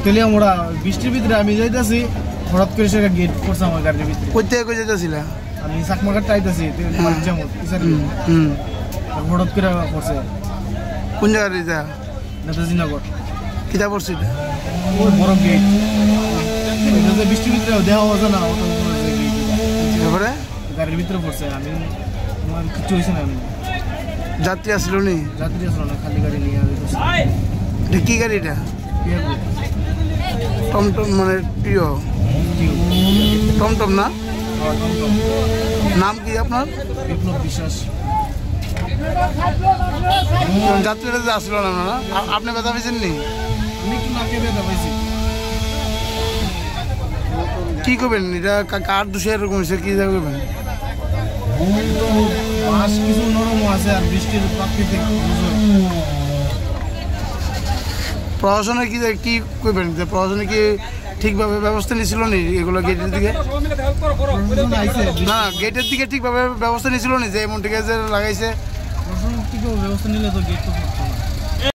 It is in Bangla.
তেলে আমরা বৃষ্টির ভিতরে আমি যাইতেছি হঠাৎ করে সে গেট করছে আমার গাড়ির ভিতরে। কই থেকে কই যাইতেছিলা? আমি চাকমাঘাট আইতেছি হঠাৎ করে পড়ছে। কোন জায়গায় এটা? নেতাজি নগর। কিতা পড়ছে এটা? ওই বড় গেট বৃষ্টির ভিতরে দেওয়া হচ্ছে না, তারপরে গাড়ির ভিতরে পড়ছে। আমি আমার কিছু হয়েছে না। আমি যাত্রী আসলো নি? যাত্রী আসলো না, খালি গাড়ি নিয়ে এটা কি গাড়ি? এটা টমটম মানে প্রিয় টমটম না? নাম কি আপনার? বিপ্লব বিশ্বাস। যাত্রীরা যে আসলো না না, আপনি ব্যথা পেয়েছেন নি? আমি একটু নাকে ব্যথা পাইছি। কি করবেন এটা? কার দোষে এরকম হয়েছে? কি করবেন? মাছ কিছু নরম আছে আর বৃষ্টির প্রাকৃতিক। প্রশাসনে কি করবেন? প্রশাসনে কি ঠিকভাবে ব্যবস্থা নিয়েছিল নি এগুলো গেটের দিকে? না, গেটের দিকে ঠিকভাবে ব্যবস্থা নিয়েছিল নি যে এমন ঠিক আছে লাগাইছে? ব্যবস্থা নিলে তো গেট